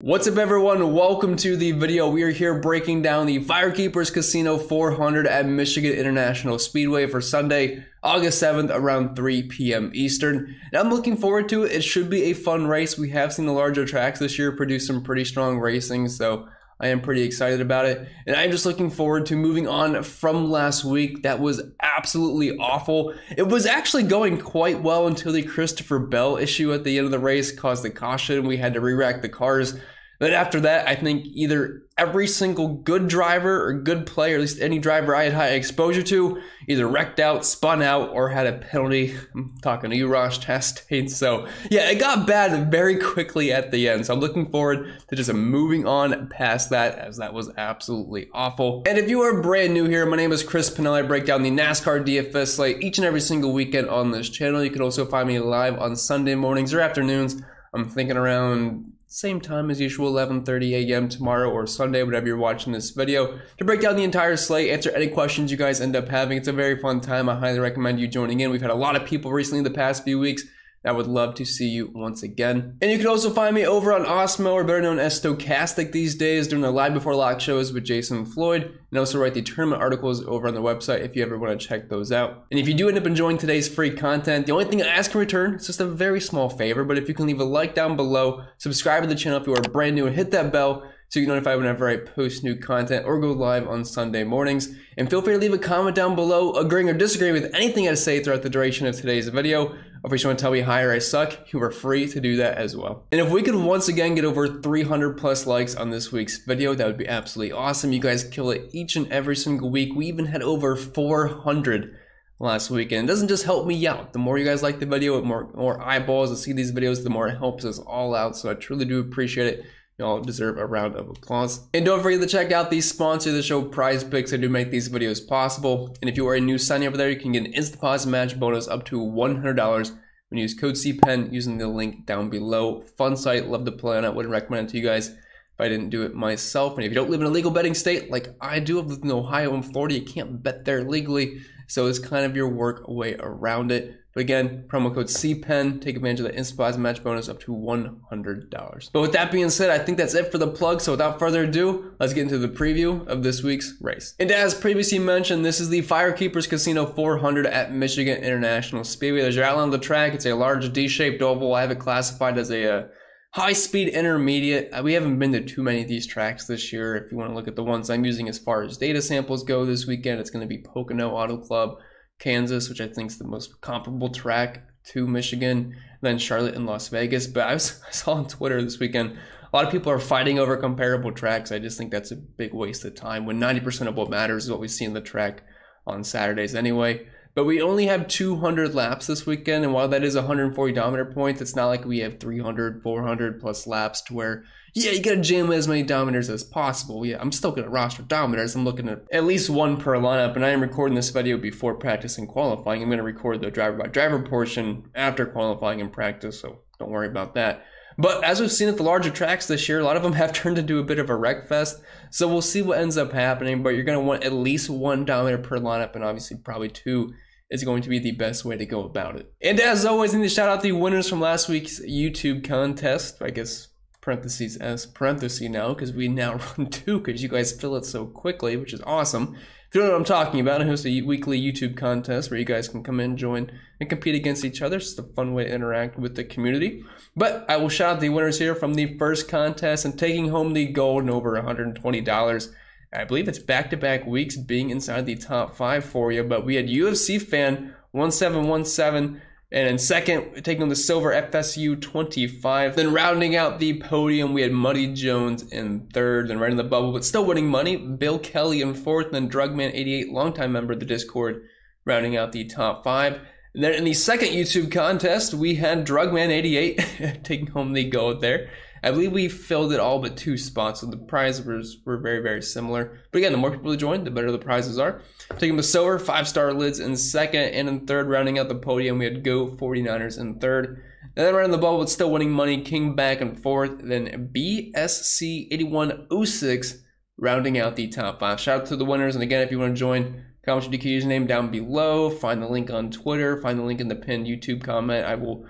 What's up everyone, welcome to the video. We are here breaking down the FireKeepers Casino 400 at Michigan International Speedway for Sunday, August 7th around 3 p.m. Eastern. And I'm looking forward to it. It should be a fun race. We have seen the larger tracks this year produce some pretty strong racing, so I am pretty excited about it. And I'm just looking forward to moving on from last week. That was absolutely awful. It was actually going quite well until the Christopher Bell issue at the end of the race caused the caution. We had to re-rack the cars. Then after that, I think either every single good driver or good player, at least any driver I had high exposure to, either wrecked out, spun out, or had a penalty. I'm talking to you, Rosh Chastain. So yeah, it got bad very quickly at the end. So I'm looking forward to just moving on past that, as that was absolutely awful. And if you are brand new here, my name is Pennell. I break down the NASCAR DFS slate each and every single weekend on this channel. You can also find me live on Sunday mornings or afternoons. I'm thinking around same time as usual, 11:30 a.m. tomorrow or Sunday, whatever you're watching this video, to break down the entire slate, answer any questions you guys end up having. It's a very fun time. I highly recommend you joining in. We've had a lot of people recently in the past few weeks. I would love to see you once again. And you can also find me over on Osmo, or better known as Stochastic these days, doing the live before lock shows with Jason Floyd, and also write the tournament articles over on the website if you ever want to check those out. And if you do end up enjoying today's free content, the only thing I ask in return is just a very small favor, but if you can leave a like down below, subscribe to the channel if you are brand new, and hit that bell so you get notified whenever I post new content or go live on Sunday mornings. And feel free to leave a comment down below, agreeing or disagreeing with anything I say throughout the duration of today's video. Or if you just want to tell me hi or I suck, you are free to do that as well. And if we could once again get over 300 plus likes on this week's video, that would be absolutely awesome. You guys kill it each and every single week. We even had over 400 last weekend. It doesn't just help me out. The more you guys like the video, the more eyeballs that see these videos, the more it helps us all out. So I truly do appreciate it. Y'all deserve a round of applause. And don't forget to check out the sponsor of the show, Prize Picks. I do make these videos possible. And if you are a new signing over there, you can get an instant deposit match bonus up to $100 when you use code CPEN using the link down below. Fun site, love to play on it. Wouldn't recommend it to you guys if I didn't do it myself. And if you don't live in a legal betting state like I do, I live in Ohio and Florida, you can't bet there legally. So it's kind of your work way around it. But again, promo code CPEN, take advantage of the instant deposit match bonus up to $100. But with that being said, I think that's it for the plug. So without further ado, let's get into the preview of this week's race. And as previously mentioned, this is the FireKeepers Casino 400 at Michigan International Speedway. There's your outline of the track. It's a large D-shaped oval. I have it classified as a high-speed intermediate. We haven't been to too many of these tracks this year. If you want to look at the ones I'm using as far as data samples go this weekend, it's going to be Pocono Auto Club, Kansas, which I think is the most comparable track to Michigan, then Charlotte and Las Vegas. But I saw on Twitter this weekend, a lot of people are fighting over comparable tracks. I just think that's a big waste of time when 90% of what matters is what we see in the track on Saturdays anyway. But we only have 200 laps this weekend, and while that is 140 odometer points, it's not like we have 300, 400 plus laps to where, yeah, you gotta jam as many odometers as possible. Yeah, I'm still gonna roster odometers. I'm looking at least one per lineup, and I am recording this video before practice and qualifying. I'm gonna record the driver-by-driver portion after qualifying and practice, so don't worry about that. But as we've seen at the larger tracks this year, a lot of them have turned into a bit of a wreck fest. So we'll see what ends up happening, but you're gonna want at least one odometer per lineup, and obviously probably two is going to be the best way to go about it. And as always, I need to shout out the winners from last week's YouTube contest. I guess parentheses as parentheses now, because we now run two, because you guys fill it so quickly, which is awesome. If you don't know what I'm talking about, I host a weekly YouTube contest where you guys can come in, join, and compete against each other. It's just a fun way to interact with the community. But I will shout out the winners here from the first contest and taking home the gold and over $120. I believe it's back-to-back weeks being inside the top 5 for you, but we had UFC Fan 1717, and in second, taking the silver FSU 25. Then rounding out the podium, we had Muddy Jones in third, then right in the bubble, but still winning money, Bill Kelly in fourth, and then Drugman88, longtime member of the Discord, rounding out the top 5. And then in the second YouTube contest, we had Drugman88 taking home the gold there. I believe we filled it all but 2 spots, so the prizes were very, very similar. But again, the more people who join, the better the prizes are. Taking the silver, 5-star lids in second, and in third, rounding out the podium, we had Go 49ers in third. And then right in the bubble, but still winning money, King back in fourth, then BSC 8106 rounding out the top 5. Shout out to the winners, and again, if you want to join, comment your DQ username down below, find the link on Twitter, find the link in the pinned YouTube comment. I will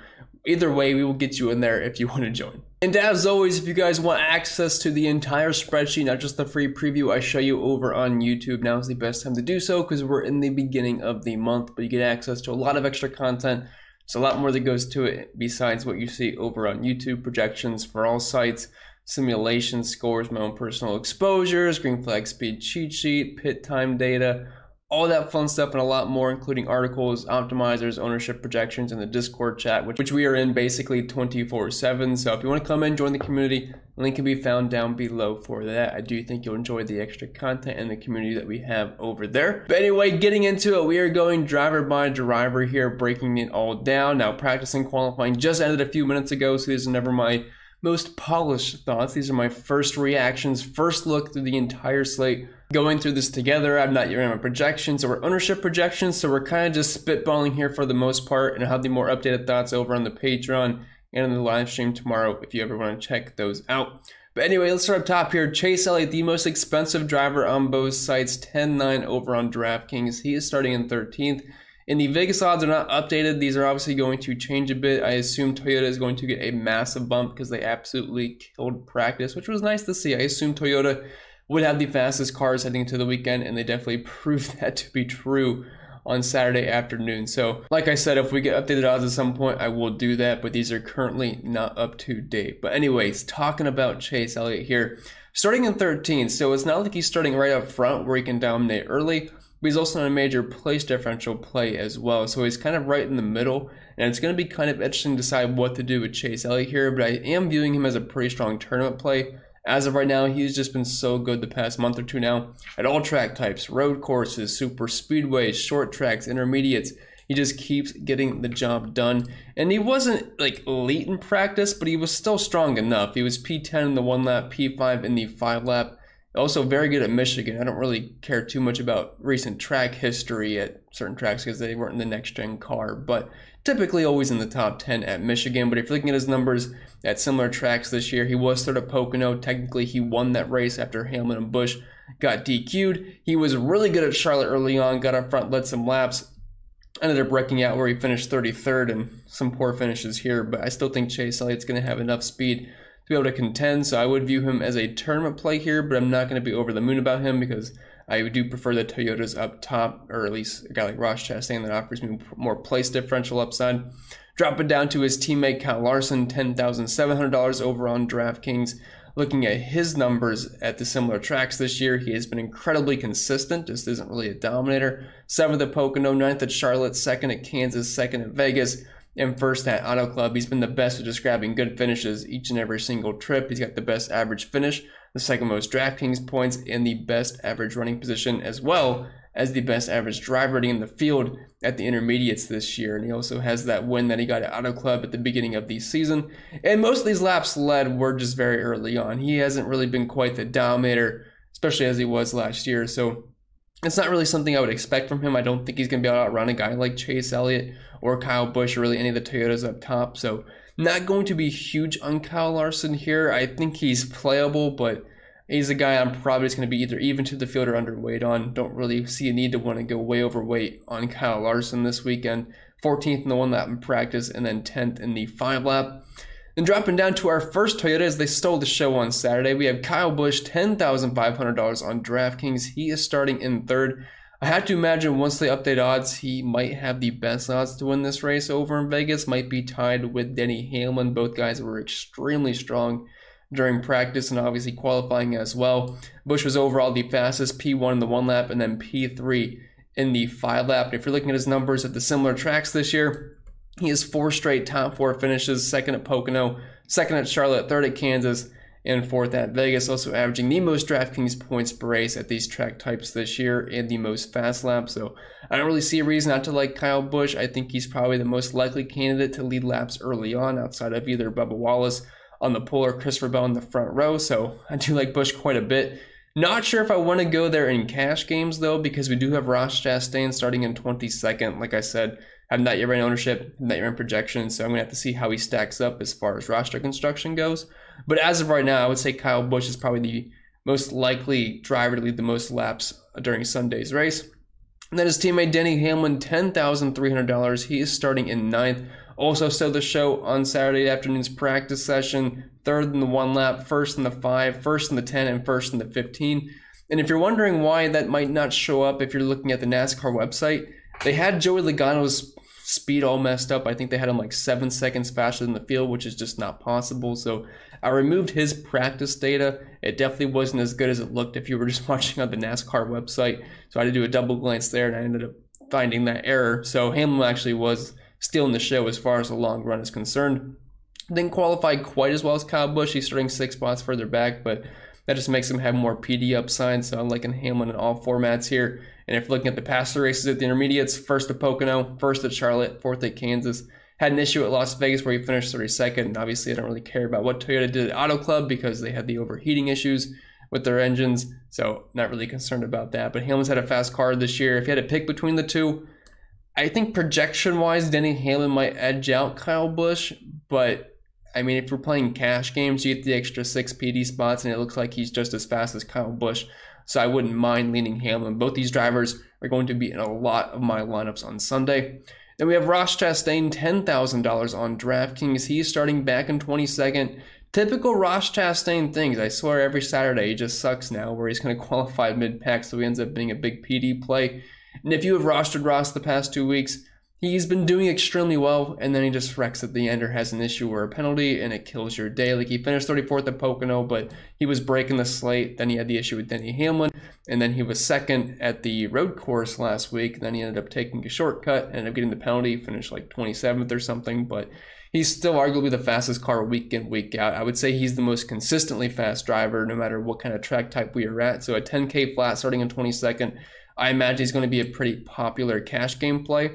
Either way, we will get you in there if you want to join. And as always, if you guys want access to the entire spreadsheet, not just the free preview I show you over on YouTube, now is the best time to do so because we're in the beginning of the month, but you get access to a lot of extra content. It's a lot more that goes to it besides what you see over on YouTube, projections for all sites, simulations, scores, my own personal exposures, green flag speed cheat sheet, pit time data, all that fun stuff and a lot more, including articles, optimizers, ownership projections, and the Discord chat, which we are in basically 24/7. So if you want to come in, join the community, link can be found down below for that. I do think you'll enjoy the extra content and the community that we have over there. But anyway, getting into it, we are going driver by driver here, breaking it all down. Now, practicing qualifying just ended a few minutes ago, so these are never my most polished thoughts. These are my first reactions, first look through the entire slate. Going through this together, I'm not yet my projections or ownership projections, so we're kind of just spitballing here for the most part, and I'll have the more updated thoughts over on the Patreon and in the live stream tomorrow if you ever want to check those out. But anyway, let's start up top here. Chase Elliott, the most expensive driver on both sites, 10-9 over on DraftKings. He is starting in 13th. And the Vegas odds are not updated. These are obviously going to change a bit. I assume Toyota is going to get a massive bump because they absolutely killed practice, which was nice to see. I assume Toyota would have the fastest cars heading into the weekend, and they definitely proved that to be true on Saturday afternoon. So like I said, if we get updated odds at some point, I will do that, but these are currently not up to date. But anyways, talking about Chase Elliott here, starting in 13th. So it's not like he's starting right up front where he can dominate early, but he's also in a major place differential play as well. So he's kind of right in the middle, and it's going to be kind of interesting to decide what to do with Chase Elliott here, but I am viewing him as a pretty strong tournament play. As of right now, he's just been so good the past month or two now at all track types, road courses, super speedways, short tracks, intermediates. He just keeps getting the job done. And he wasn't like elite in practice, but he was still strong enough. He was P10 in the 1 lap, P5 in the 5 lap. Also very good at Michigan. I don't really care too much about recent track history at certain tracks because they weren't in the next gen car, but typically always in the top 10 at Michigan. But if you're looking at his numbers at similar tracks this year, he was third at Pocono. Technically, he won that race after Hamlin and Busch got DQ'd. He was really good at Charlotte early on, got up front, led some laps, ended up wrecking out where he finished 33rd and some poor finishes here. But I still think Chase Elliott's going to have enough speed to be able to contend, so I would view him as a tournament play here, but I'm not going to be over the moon about him because I do prefer the Toyotas up top, or at least a guy like Rosh Chastain that offers me more place differential upside. Drop it down to his teammate Kyle Larson, $10,700 over on DraftKings. Looking at his numbers at the similar tracks this year, he has been incredibly consistent, just isn't really a dominator. 7th at Pocono, 9th at Charlotte, 2nd at Kansas, 2nd at Vegas, and 1st at Auto Club. He's been the best at just grabbing good finishes each and every single trip. He's got the best average finish, the second most DraftKings points, and the best average running position, as well as the best average drive rating in the field at the intermediates this year. And he also has that win that he got at Auto Club at the beginning of the season. And most of these laps led were just very early on. He hasn't really been quite the dominator, especially as he was last year. So it's not really something I would expect from him. I don't think he's going to be able to outrun a guy like Chase Elliott or Kyle Busch or really any of the Toyotas up top. So not going to be huge on Kyle Larson here. I think he's playable, but he's a guy I'm probably just going to be either even to the field or underweight on. Don't really see a need to want to go way overweight on Kyle Larson this weekend. 14th in the 1 lap in practice and then 10th in the 5 lap. Then dropping down to our first Toyota as they stole the show on Saturday, we have Kyle Busch, $10,500 on DraftKings. He is starting in 3rd. I had to imagine once they update odds, he might have the best odds to win this race over in Vegas. Might be tied with Denny Hamlin. Both guys were extremely strong during practice and obviously qualifying as well. Busch was overall the fastest, P1 in the 1 lap and then P3 in the 5 lap. And if you're looking at his numbers at the similar tracks this year, he has 4 straight top 4 finishes, 2nd at Pocono, 2nd at Charlotte, 3rd at Kansas, and 4th at Vegas, also averaging the most DraftKings points per race at these track types this year and the most fast laps. So I don't really see a reason not to like Kyle Busch. I think he's probably the most likely candidate to lead laps early on outside of either Bubba Wallace on the pole or Christopher Bell in the front row. So I do like Busch quite a bit. Not sure if I want to go there in cash games though, because we do have Rosh Chastain starting in 22nd. Like I said, have not yet ran ownership, not yet ran projections, so I'm going to have to see how he stacks up as far as roster construction goes. But as of right now, I would say Kyle Busch is probably the most likely driver to lead the most laps during Sunday's race. And then his teammate Denny Hamlin, $10,300. He is starting in 9th Also stole the show on Saturday afternoon's practice session, third in the 1 lap, first in the 5, first in the 10, and first in the 15. And if you're wondering why that might not show up if you're looking at the NASCAR website, they had Joey Logano's speed all messed up. I think they had him like 7 seconds faster than the field, which is just not possible. So I removed his practice data. It definitely wasn't as good as it looked if you were just watching on the NASCAR website. So I had to do a double glance there, and I ended up finding that error. So Hamlin actually was stealing the show as far as the long run is concerned. Didn't qualify quite as well as Kyle Busch. He's starting 6 spots further back, but that just makes him have more PD upside. So I'm liking Hamlin in all formats here. And if looking at the passer races at the intermediates, first at Pocono, first at Charlotte, fourth at Kansas. Had an issue at Las Vegas where he finished 32nd. And obviously, I don't really care about what Toyota did at Auto Club because they had the overheating issues with their engines. So not really concerned about that. But Hamlin's had a fast car this year. If you had to pick between the two, I think projection-wise, Denny Hamlin might edge out Kyle Busch. But I mean, if we're playing cash games, you get the extra 6 PD spots, and it looks like he's just as fast as Kyle Busch. So I wouldn't mind leaning Hamlin. Both these drivers are going to be in a lot of my lineups on Sunday. Then we have Rosh Chastain, $10,000 on DraftKings. He's starting back in 22nd. Typical Rosh Chastain things. I swear every Saturday he just sucks now, where he's going to qualify mid-pack, so he ends up being a big PD play. And if you have rostered Ross the past 2 weeks, he's been doing extremely well, and then he just wrecks at the end or has an issue or a penalty, and it kills your day. Like, he finished 34th at Pocono, but he was breaking the slate. Then he had the issue with Denny Hamlin, and then he was second at the road course last week. Then he ended up taking a shortcut, ended up getting the penalty, finished like 27th or something, but he's still arguably the fastest car week in, week out. I would say he's the most consistently fast driver, no matter what kind of track type we are at. So a 10K flat starting in 22nd, I imagine he's going to be a pretty popular cash game play.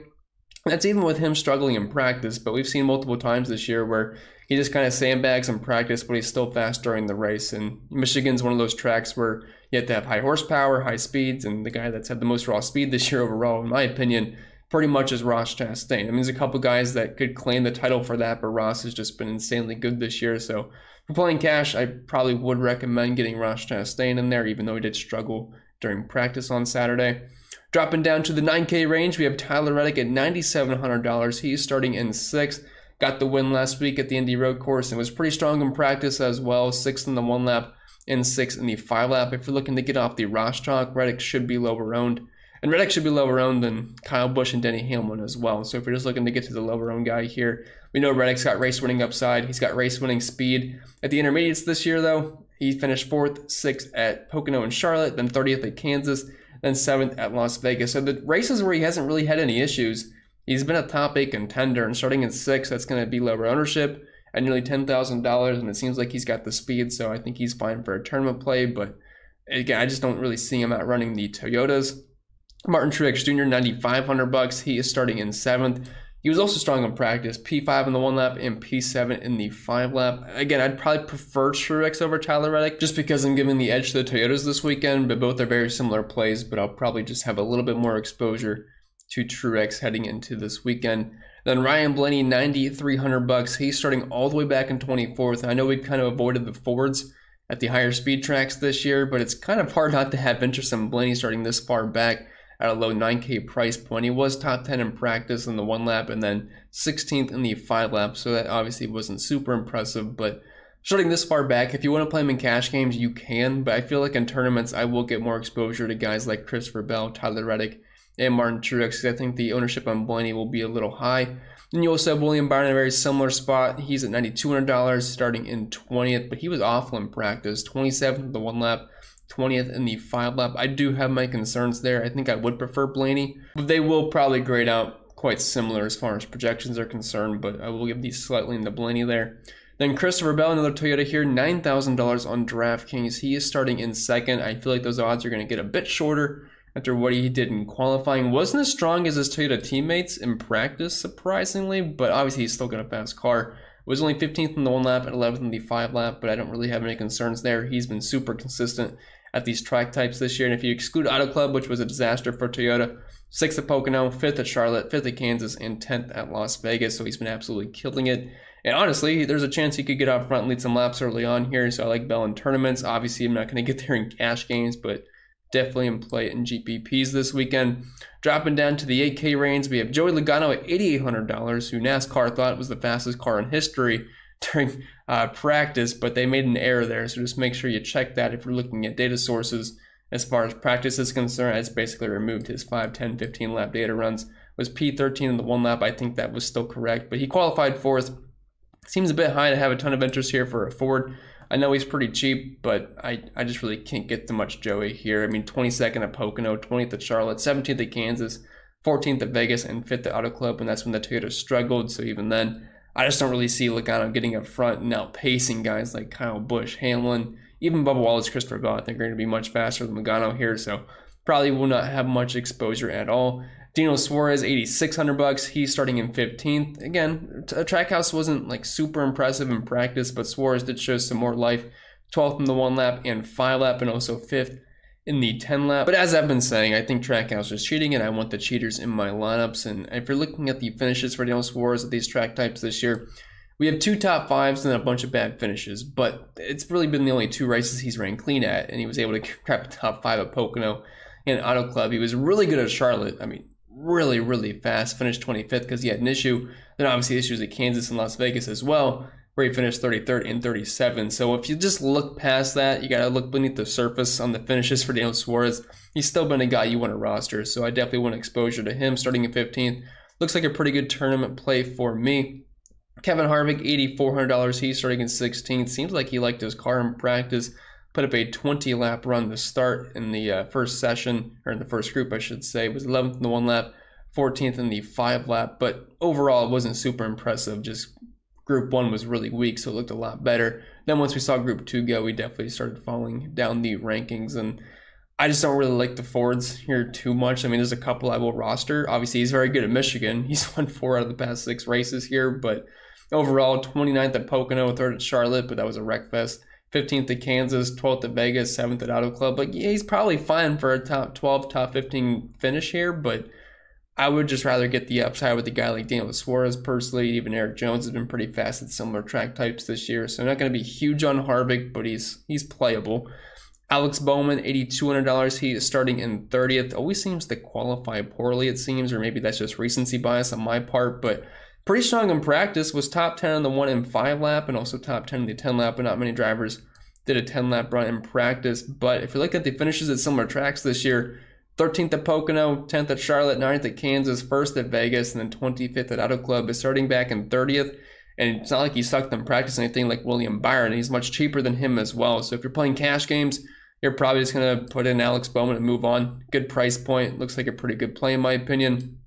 That's even with him struggling in practice, but we've seen multiple times this year where he just kind of sandbags in practice, but he's still fast during the race. And Michigan's one of those tracks where you have to have high horsepower, high speeds, and the guy that's had the most raw speed this year overall, in my opinion, pretty much is Rosh Chastain. I mean, there's a couple guys that could claim the title for that, but Ross has just been insanely good this year. So for playing cash, I probably would recommend getting Rosh Chastain in there, even though he did struggle during practice on Saturday. Dropping down to the 9K range, we have Tyler Redick at $9,700. He's starting in 6th. Got the win last week at the Indy Road Course and was pretty strong in practice as well. 6th in the 1 lap and 6th in the 5 lap. If you're looking to get off the Rosh talk, Redick should be lower owned. And Redick should be lower owned than Kyle Busch and Denny Hamlin as well. So if you're just looking to get to the lower owned guy here, we know Redick's got race winning upside. He's got race winning speed. At the intermediates this year, though, he finished 4th, 6th at Pocono and Charlotte, then 30th at Kansas, then 7th at Las Vegas. So the races where he hasn't really had any issues, he's been a top 8 contender, and starting in 6th, that's going to be lower ownership at nearly $10,000, and it seems like he's got the speed, so I think he's fine for a tournament play. But again, I just don't really see him outrunning the Toyotas. Martin Truex Jr., $9,500. He is starting in 7th. He was also strong in practice, P5 in the 1 lap and P7 in the 5 lap. Again, I'd probably prefer Truex over Tyler Redick just because I'm giving the edge to the Toyotas this weekend, but both are very similar plays, but I'll probably just have a little bit more exposure to Truex heading into this weekend. Then Ryan Blaney, $9,300. He's starting all the way back in 24th. I know we kind of avoided the Fords at the higher speed tracks this year, but it's kind of hard not to have interest in Blaney starting this far back at a low 9K price point. He was top 10 in practice in the 1 lap and then 16th in the 5 lap, so that obviously wasn't super impressive. But starting this far back, if you want to play him in cash games, you can, but I feel like in tournaments I will get more exposure to guys like Christopher Bell, Tyler Redick, and Martin Truex, because I think the ownership on Blaney will be a little high. And you also have William Byron in a very similar spot. He's at $9,200 starting in 20th, but he was awful in practice, 27th in the 1 lap, 20th in the 5 lap. I do have my concerns there. I think I would prefer Blaney, but they will probably grade out quite similar as far as projections are concerned, but I will give these slightly in the Blaney there. Then Christopher Bell, another Toyota here, $9,000 on DraftKings. He is starting in 2nd. I feel like those odds are going to get a bit shorter after what he did in qualifying. Wasn't as strong as his Toyota teammates in practice, surprisingly, but obviously he's still got a fast car. Was only 15th in the 1 lap and 11th in the 5 lap, but I don't really have any concerns there. He's been super consistent at these track types this year. And if you exclude Auto Club, which was a disaster for Toyota, 6th at Pocono, 5th at Charlotte, 5th at Kansas, and 10th at Las Vegas. So he's been absolutely killing it. And honestly, there's a chance he could get out front and lead some laps early on here. So I like Bell in tournaments. Obviously, I'm not going to get there in cash games, but definitely in play in GPPs this weekend. Dropping down to the 8K range, we have Joey Logano at $8,800, who NASCAR thought was the fastest car in history during practice, but they made an error there, so just make sure you check that if you're looking at data sources. As far as practice is concerned, it's basically removed his 5, 10, 15 lap data runs. Was P13 in the 1 lap. I think that was still correct, but he qualified 4th. Seems a bit high to have a ton of interest here for a Ford. I know he's pretty cheap, but I just really can't get too much Joey here. I mean, 22nd at Pocono, 20th at Charlotte, 17th at Kansas, 14th at Vegas, and 5th at Auto Club, and that's when the Toyota struggled. So even then, I just don't really see Logano getting up front and outpacing guys like Kyle Busch, Hamlin, even Bubba Wallace, Christopher Bell. I think are going to be much faster than Logano here, so probably will not have much exposure at all. Dino Suarez, $8,600. He's starting in 15th. Again, Trackhouse wasn't like super impressive in practice, but Suarez did show some more life. 12th in the 1 lap and 5 lap, and also 5th in the 10 lap. But as I've been saying, I think Trackhouse is cheating, and I want the cheaters in my lineups. And if you're looking at the finishes for Dino Suarez at these track types this year, we have 2 top 5s and a bunch of bad finishes, but it's really been the only 2 races he's ran clean at, and he was able to grab a top 5 at Pocono and Auto Club. He was really good at Charlotte. I mean, really fast, finished 25th because he had an issue. Then obviously issues at Kansas and Las Vegas as well, where he finished 33rd and 37th. So if you just look past that, you got to look beneath the surface on the finishes for Dino Suarez. He's still been a guy you want to roster, so I definitely want exposure to him starting at 15th. Looks like a pretty good tournament play for me. Kevin Harvick, $8,400. He's starting in 16th. Seems like he liked his car in practice. Put up a 20-lap run to start in the first session, or in the first group, I should say. It was 11th in the 1 lap, 14th in the 5 lap, but overall it wasn't super impressive. Just Group 1 was really weak, so it looked a lot better. Then once we saw Group 2 go, we definitely started falling down the rankings, and I just don't really like the Fords here too much. I mean, there's a couple I will roster. Obviously, he's very good at Michigan. He's won 4 out of the past 6 races here, but overall, 29th at Pocono, 3rd at Charlotte, but that was a wreck fest. 15th at Kansas, 12th at Vegas, 7th at Auto Club. Like, yeah, he's probably fine for a top 12, top 15 finish here, but I would just rather get the upside with a guy like Dino Suarez personally. Even Eric Jones has been pretty fast at similar track types this year, so not going to be huge on Harvick, but he's playable. Alex Bowman, $8,200. He is starting in 30th. Always seems to qualify poorly, it seems, or maybe that's just recency bias on my part, but pretty strong in practice. Was top 10 on the 1 and 5 lap, and also top 10 in the 10 lap, but not many drivers did a 10 lap run in practice. But if you look at the finishes at similar tracks this year, 13th at Pocono, 10th at Charlotte, 9th at Kansas, 1st at Vegas, and then 25th at Auto Club. Is starting back in 30th, and it's not like he sucked in practice anything like William Byron. He's much cheaper than him as well. So if you're playing cash games, you're probably just going to put in Alex Bowman and move on. Good price point. Looks like a pretty good play in my opinion,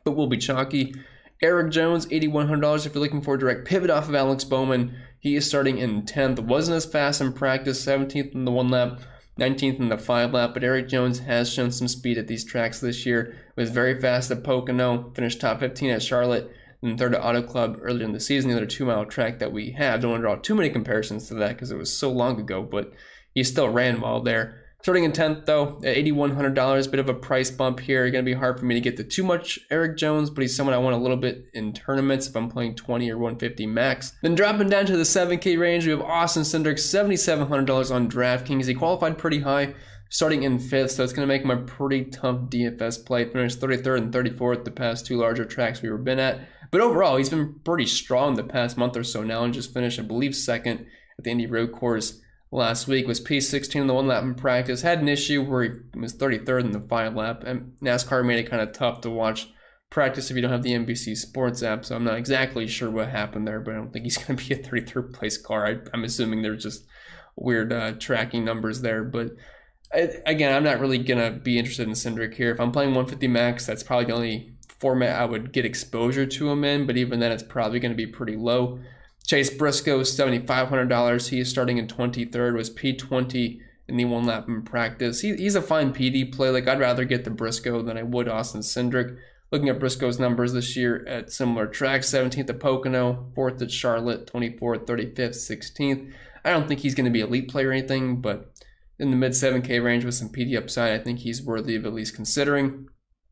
but will be chalky. Eric Jones, $8,100. If you're looking for a direct pivot off of Alex Bowman, he is starting in 10th. Wasn't as fast in practice, 17th in the 1 lap, 19th in the 5 lap, but Eric Jones has shown some speed at these tracks this year. Was very fast at Pocono, finished top 15 at Charlotte, and 3rd at Auto Club earlier in the season, the other 2-mile track that we have. Don't want to draw too many comparisons to that because it was so long ago, but he still ran well there. Starting in 10th, though, at $8,100, bit of a price bump here. Going to be hard for me to get to too much Eric Jones, but he's someone I want a little bit in tournaments if I'm playing 20 or 150 max. Then dropping down to the 7K range, we have Austin Cindric, $7,700 on DraftKings. He qualified pretty high, starting in 5th, so it's going to make him a pretty tough DFS play. Finished 33rd and 34th the past 2 larger tracks we've been at. But overall, he's been pretty strong the past month or so now, and just finished, I believe, 2nd at the Indy Road Course last week. Was P16 in the 1 lap in practice. Had an issue where he was 33rd in the 5 lap, and NASCAR made it kind of tough to watch practice if you don't have the NBC Sports app, so I'm not exactly sure what happened there, but I don't think he's going to be a 33rd place car. I'm assuming there's just weird tracking numbers there, but again, I'm not really going to be interested in Cindric here. If I'm playing 150 max, that's probably the only format I would get exposure to him in, but even then it's probably going to be pretty low. Chase Briscoe, $7,500. He is starting in 23rd. Was P20 in the 1 lap in practice. He's a fine PD play. Like, I'd rather get the Briscoe than I would Austin Cindric. Looking at Briscoe's numbers this year at similar tracks, 17th at Pocono, 4th at Charlotte, 24th, 35th, 16th. I don't think he's going to be elite play or anything, but in the mid 7K range with some PD upside, I think he's worthy of at least considering.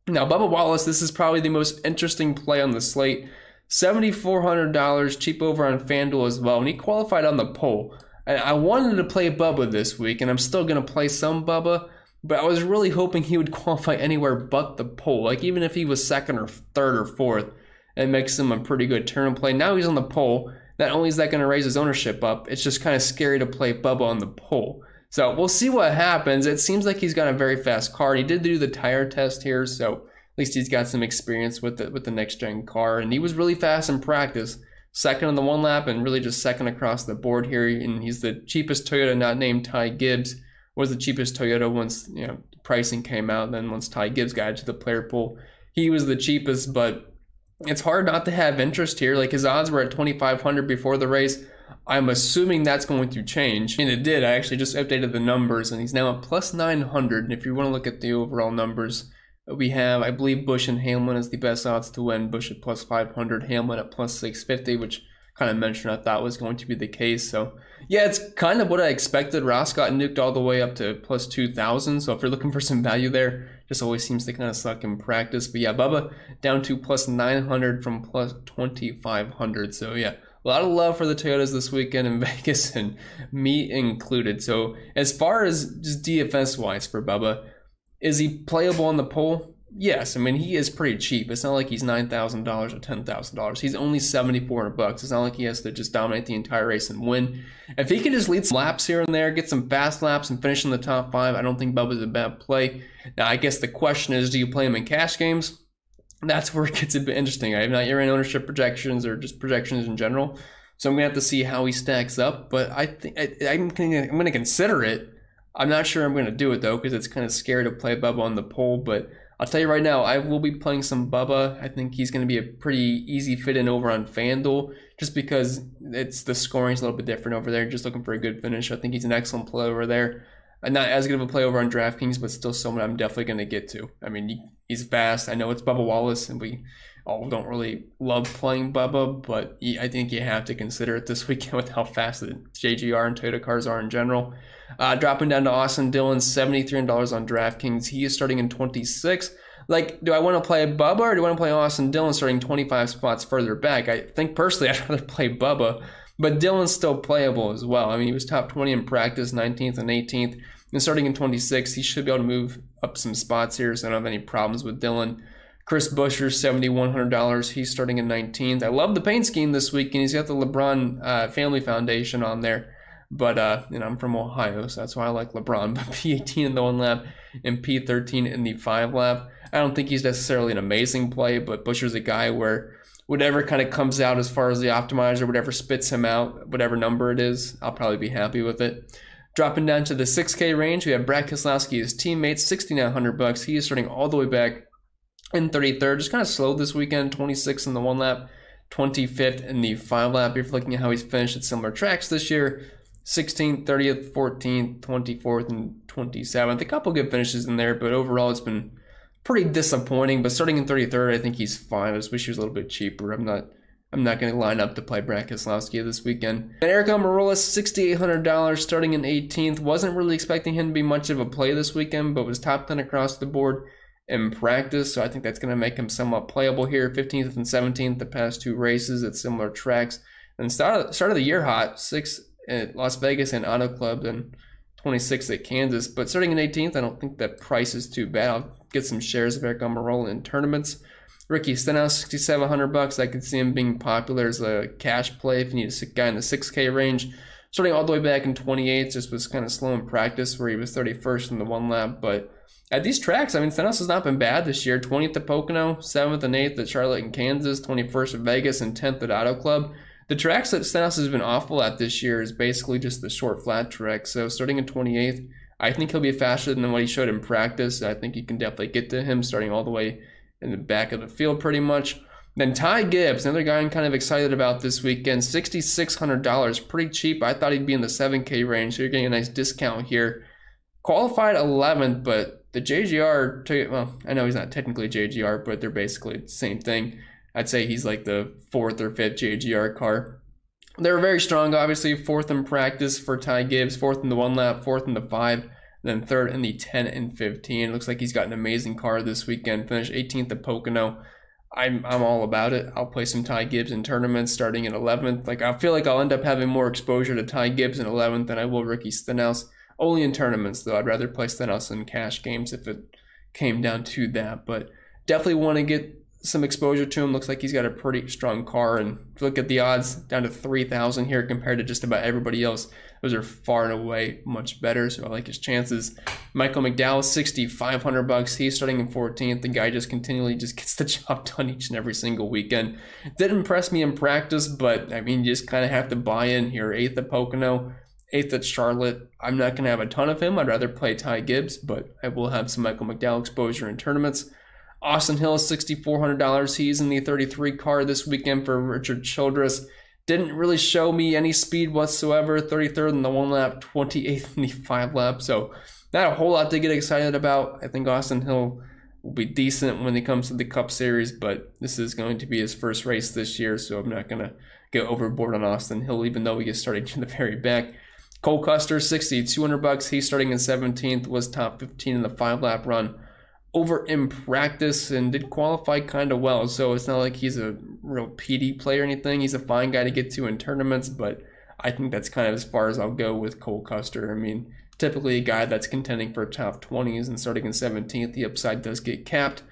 Now, Bubba Wallace, this is probably the most interesting play on the slate. $7,400, cheap over on FanDuel as well, and he qualified on the pole. I wanted to play Bubba this week, and I'm still going to play some Bubba, but I was really hoping he would qualify anywhere but the pole. Like, even if he was second or third or fourth, it makes him a pretty good turn play. Now he's on the pole. Not only is that going to raise his ownership up, it's just kind of scary to play Bubba on the pole. So we'll see what happens. It seems like he's got a very fast car. He did do the tire test here, so at least he's got some experience with the next-gen car. And he was really fast in practice. Second on the one lap and really just second across the board here. And he's the cheapest Toyota not named Ty Gibbs. Was the cheapest Toyota once pricing came out. And then once Ty Gibbs got to the player pool, he was the cheapest. But it's hard not to have interest here. Like, his odds were at 2,500 before the race. I'm assuming that's going to change. And it did. I actually just updated the numbers, and he's now at plus 900. And if you want to look at the overall numbers, we have, I believe, Busch and Hamlin is the best odds to win. Busch at plus 500, Hamlin at plus 650, which kind of mentioned I thought was going to be the case. So, yeah, it's kind of what I expected. Ross got nuked all the way up to plus 2,000. So if you're looking for some value there, just always seems to kind of suck in practice. But yeah, Bubba down to plus 900 from plus 2,500. So yeah, a lot of love for the Toyotas this weekend in Vegas, and me included. So as far as just DFS wise for Bubba, is he playable on the pole? Yes. I mean, he is pretty cheap. It's not like he's $9,000 or $10,000. He's only $7,400. It's not like he has to just dominate the entire race and win. If he can just lead some laps here and there, get some fast laps and finish in the top 5, I don't think Bubba's a bad play. Now, I guess the question is, do you play him in cash games? That's where it gets a bit interesting. I have not year-end ownership projections or just projections in general, so I'm gonna have to see how he stacks up. But I think I'm gonna consider it. I'm not sure I'm gonna do it though, because it's kind of scary to play Bubba on the pole. But I'll tell you right now, I will be playing some Bubba. I think he's gonna be a pretty easy fit in over on FanDuel, just because the scoring's a little bit different over there. Just looking for a good finish. I think he's an excellent play over there. Not as good of a play over on DraftKings, but still someone I'm definitely going to get to. I mean, he's fast. I know it's Bubba Wallace, and we all don't really love playing Bubba, but I think you have to consider it this weekend with how fast the JGR and Toyota cars are in general. Dropping down to Austin Dillon, $73 on DraftKings. He is starting in 26. Like, do I want to play Bubba or do I want to play Austin Dillon starting 25 spots further back? I think personally I'd rather play Bubba. But Dillon's still playable as well. I mean, he was top 20 in practice, 19th and 18th. And starting in 26, he should be able to move up some spots here, so I don't have any problems with Dillon. Chris Buescher, $7,100. He's starting in 19th. I love the paint scheme this week, and he's got the LeBron Family Foundation on there. But, I'm from Ohio, so that's why I like LeBron. But P18 in the 1 lap and P13 in the 5 lap. I don't think he's necessarily an amazing play, but Buescher's a guy where whatever kind of comes out as far as the optimizer, whatever spits him out, whatever number it is, I'll probably be happy with it. Dropping down to the 6K range, we have Brad Keselowski, his teammate, $6,900. He is starting all the way back in 33rd. Just kind of slow this weekend, 26th in the 1 lap, 25th in the 5 lap. If you're looking at how he's finished at similar tracks this year, 16th, 30th, 14th, 24th, and 27th. A couple good finishes in there, but overall it's been pretty disappointing. But starting in 33rd, I think he's fine. I just wish he was a little bit cheaper. I'm not going to line up to play Brad Keselowski this weekend. And Eric Almirola, $6,800, starting in 18th. Wasn't really expecting him to be much of a play this weekend, but was top 10 across the board in practice. So I think that's going to make him somewhat playable here. 15th and 17th the past 2 races at similar tracks. And start of the year hot, 6th at Las Vegas and Auto Club, and 26th at Kansas. But starting in 18th, I don't think that price is too bad. I'll get some shares of Eric Almirola in tournaments. Ricky Stenhouse, $6,700. I could see him being popular as a cash play if you need a guy in the 6K range. Starting all the way back in 28th, just was kind of slow in practice where he was 31st in the 1 lap. But at these tracks, I mean, Stenhouse has not been bad this year. 20th at Pocono, 7th and 8th at Charlotte and Kansas, 21st at Vegas, and 10th at Auto Club. The tracks that Stenhouse has been awful at this year is basically just the short flat track. So starting in 28th, I think he'll be faster than what he showed in practice. I think you can definitely get to him starting all the way in the back of the field pretty much. Then Ty Gibbs, another guy I'm kind of excited about this weekend, $6,600, pretty cheap. I thought he'd be in the 7K range, so you're getting a nice discount here. Qualified 11th, but the JGR, well, I know he's not technically JGR, but they're basically the same thing. I'd say he's like the 4th or 5th JGR car. They were very strong, obviously. 4th in practice for Ty Gibbs, 4th in the 1 lap, 4th in the 5, then 3rd in the 10 and 15. Looks like he's got an amazing car this weekend. Finished 18th at Pocono. I'm all about it. I'll play some Ty Gibbs in tournaments starting in 11th. Like, I feel like I'll end up having more exposure to Ty Gibbs in 11th than I will Ricky Stenhouse. Only in tournaments, though. I'd rather play Stenhouse in cash games if it came down to that. But definitely want to get some exposure to him. Looks like he's got a pretty strong car. And if you look at the odds, down to 3,000 here compared to just about everybody else, those are far and away much better. So I like his chances. Michael McDowell, 6,500 bucks. He's starting in 14th. The guy just continually just gets the job done each and every single weekend. Didn't impress me in practice, but I mean, you just kind of have to buy in here. 8th at Pocono, 8th at Charlotte. I'm not going to have a ton of him. I'd rather play Ty Gibbs, but I will have some Michael McDowell exposure in tournaments. Austin Hill, $6,400. He's in the 33 car this weekend for Richard Childress. Didn't really show me any speed whatsoever. 33rd in the 1 lap, 28th in the 5 lap. So not a whole lot to get excited about. I think Austin Hill will be decent when it comes to the Cup Series, but this is going to be his first race this year, so I'm not going to get overboard on Austin Hill, even though he gets started in the very back. Cole Custer, $6,200. He's starting in 17th, was top 15 in the 5 lap run. Over in practice and did qualify kind of well, so it's not like he's a real PD player or anything. He's a fine guy to get to in tournaments, but I think that's kind of as far as I'll go with Cole Custer. I mean, typically a guy that's contending for top 20s and starting in 17th, the upside does get capped.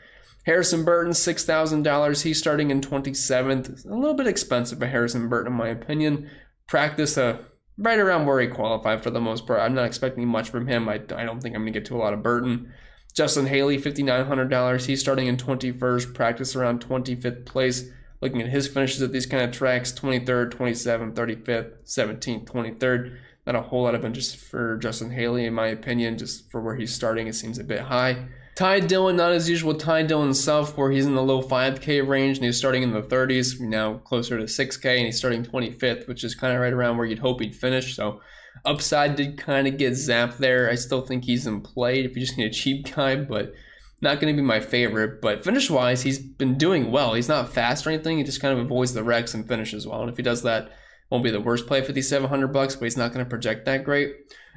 Harrison Burton, $6,000. He's starting in 27th. A little bit expensive for Harrison Burton, in my opinion. Practice right around where he qualified for the most part. I'm not expecting much from him. I don't think I'm going to get to a lot of Burton. Justin Haley, $5,900. He's starting in 21st, practice around 25th place. Looking at his finishes at these kind of tracks, 23rd, 27th, 35th, 17th, 23rd. Not a whole lot of interest for Justin Haley, in my opinion, just for where he's starting. It seems a bit high. Ty Dillon, not as usual. Ty Dillon South, where he's in the low 5K range, and he's starting in the 30s. Now closer to 6K, and he's starting 25th, which is kind of right around where you'd hope he'd finish. So upside did kind of get zapped there. I still think he's in play if you just need a cheap guy, but not going to be my favorite. But finish-wise, he's been doing well. He's not fast or anything. He just kind of avoids the wrecks and finishes well. And if he does that, it won't be the worst play, $5,700, but he's not going to project that great.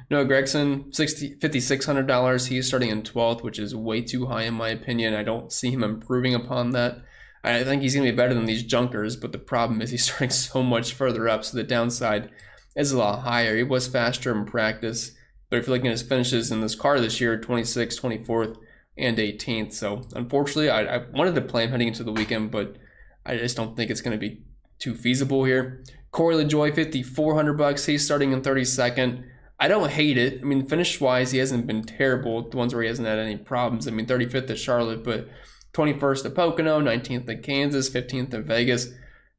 Noah Gragson, $5,600. He's starting in 12th, which is way too high in my opinion. I don't see him improving upon that. I think he's going to be better than these junkers, but the problem is he's starting so much further up, so the downside is a lot higher. He was faster in practice, but if you're looking at his finishes in this car this year, 26th, 24th, and 18th. So unfortunately, I wanted to play him heading into the weekend, but I just don't think it's going to be too feasible here. Corey LaJoie, $5,400. He's starting in 32nd. I don't hate it. I mean, finish-wise, he hasn't been terrible. The ones where he hasn't had any problems. I mean, 35th at Charlotte, but 21st at Pocono, 19th at Kansas, 15th at Vegas.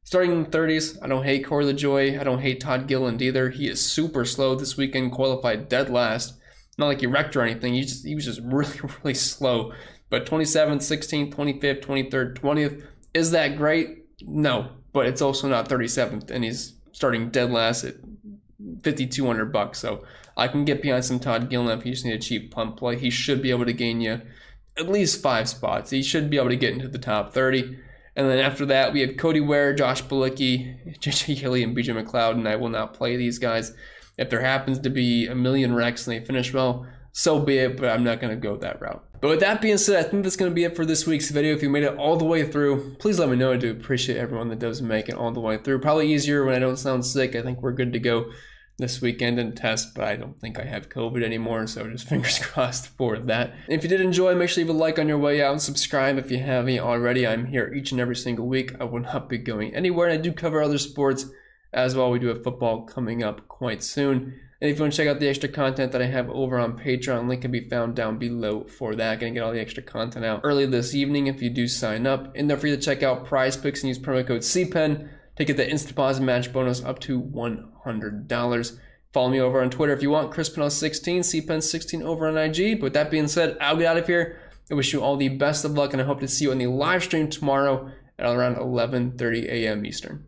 Starting in the 30s, I don't hate Corey LaJoie. I don't hate Todd Gilliland either. He is super slow this weekend, qualified dead last. Not like he wrecked or anything. He was just really, really slow. But 27th, 16th, 25th, 23rd, 20th. Is that great? No. But it's also not 37th, and he's starting dead last at $5,200. So I can get behind some Todd Gilliland if you just need a cheap pump play. He should be able to gain you at least 5 spots. He should be able to get into the top 30. And then after that, we have Cody Ware, Josh Bilicki, JJ Hilly, and BJ McLeod, and I will not play these guys. If there happens to be a million wrecks and they finish well, so be it, but I'm not going to go that route. But with that being said, I think that's going to be it for this week's video. If you made it all the way through, please let me know. I do appreciate everyone that does make it all the way through. Probably easier when I don't sound sick. I think we're good to go this weekend and test, but I don't think I have COVID anymore, so just fingers crossed for that. If you did enjoy, make sure you leave a like on your way out and subscribe if you haven't already. I'm here each and every single week. I will not be going anywhere, and I do cover other sports as well. We do have football coming up quite soon. And if you want to check out the extra content that I have over on Patreon, link can be found down below for that. Gonna get all the extra content out early this evening if you do sign up. And don't forget to check out Prize Picks and use promo code CPEN to get the instant deposit match bonus up to $100. Follow me over on Twitter if you want, Chris Pennell16, CPEN16 over on IG. But with that being said, I'll get out of here. I wish you all the best of luck, and I hope to see you on the live stream tomorrow at around 11:30 a.m. Eastern.